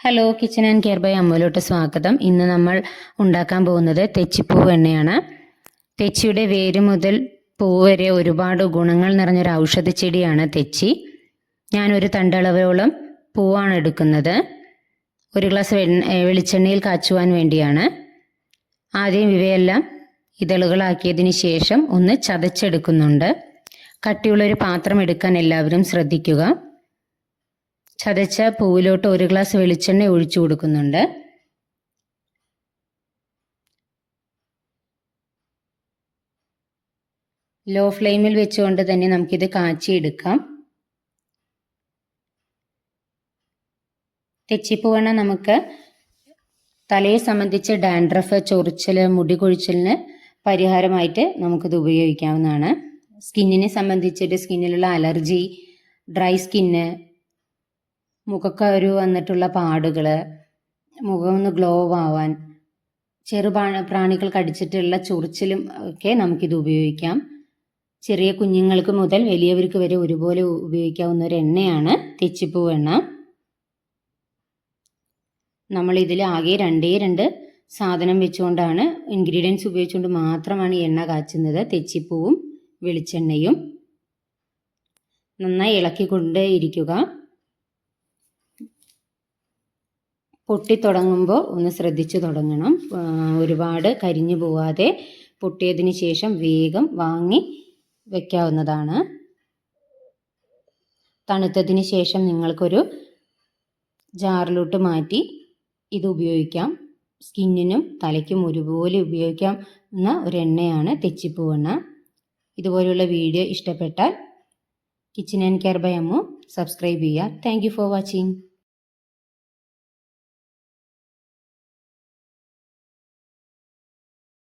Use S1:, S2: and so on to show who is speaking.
S1: Hello, kitchen and care by അമ്മയിലോട്ട് സ്വാഗതം. ഇന്ന് നമ്മൾ ഉണ്ടാക്കാൻ പോകുന്നത് തെച്ചിപ്പൂവ് എണ്ണയാണ്. തെച്ചിയുടെ വേര് മുതൽ പൂ വരെ ഒരുപാട് ഗുണങ്ങൾ നിറഞ്ഞൊരു ഔഷധ ചെടിയാണ് തെച്ചി. ഞാനൊരു തണ്ടളവോളം പൂവാണ് എടുക്കുന്നത്. ഒരു ഗ്ലാസ് വെളിച്ചെണ്ണയിൽ കാച്ചുവാൻ വേണ്ടിയാണ്. ആദ്യം ഇവയെല്ലാം ഇതളുകളാക്കിയതിന് ശേഷം ഒന്ന് ചതച്ചെടുക്കുന്നുണ്ട്. കട്ടിയുള്ളൊരു പാത്രം എടുക്കാൻ എല്ലാവരും ശ്രദ്ധിക്കുക. ചതച്ച പൂവിലോട്ട് ഒരു ഗ്ലാസ് വെളിച്ചെണ്ണ ഒഴിച്ചു കൊടുക്കുന്നുണ്ട്. ലോ ഫ്ലെയിമിൽ വെച്ചുകൊണ്ട് തന്നെ നമുക്കിത് കാച്ചിയെടുക്കാം. തെച്ചിപ്പൂവെണ്ണ നമുക്ക് തലയെ സംബന്ധിച്ച് ഡാൻഡ്രഫ്, ചൊറിച്ചൽ, മുടി കൊഴിച്ചിലിന് പരിഹാരമായിട്ട് നമുക്കിത് ഉപയോഗിക്കാവുന്നതാണ്. സ്കിന്നിനെ സംബന്ധിച്ചിട്ട് സ്കിന്നിലുള്ള അലർജി, ഡ്രൈ സ്കിന്ന്, മുഖക്കരു വന്നിട്ടുള്ള പാടുകൾ, മുഖം ഒന്ന് ഗ്ലോ ആവാൻ, പ്രാണികൾ കടിച്ചിട്ടുള്ള ചൊറിച്ചിലും ഒക്കെ നമുക്കിത് ഉപയോഗിക്കാം. ചെറിയ കുഞ്ഞുങ്ങൾക്ക് മുതൽ വലിയവർക്ക് വരെ ഒരുപോലെ ഉപയോഗിക്കാവുന്ന ഒരു എണ്ണയാണ് തെച്ചിപ്പൂവെണ്ണ. നമ്മളിതിൽ ആകെ രണ്ട് സാധനം വെച്ചുകൊണ്ടാണ്, ഇൻഗ്രീഡിയൻസ് ഉപയോഗിച്ചുകൊണ്ട് മാത്രമാണ് ഈ എണ്ണ കാച്ചുന്നത്. തെച്ചിപ്പൂവും വെളിച്ചെണ്ണയും. നന്നായി ഇളക്കിക്കൊണ്ടേ ഇരിക്കുക. പൊട്ടിത്തുടങ്ങുമ്പോൾ ഒന്ന് ശ്രദ്ധിച്ചു തുടങ്ങണം. ഒരുപാട് കരിഞ്ഞു പോവാതെ പൊട്ടിയതിന് ശേഷം വേഗം വാങ്ങി വയ്ക്കാവുന്നതാണ്. തണുത്തതിന് ശേഷം നിങ്ങൾക്കൊരു ജാറിലോട്ട് മാറ്റി ഇത് ഉപയോഗിക്കാം. സ്കിന്നിനും തലയ്ക്കും ഒരുപോലെ ഉപയോഗിക്കാവുന്ന ഒരു എണ്ണയാണ് തെച്ചിപ്പൂവെണ്ണ. ഇതുപോലെയുള്ള വീഡിയോ ഇഷ്ടപ്പെട്ടാൽ kitchen and care by Ammu subscribe ചെയ്യുക. Thank you for watching.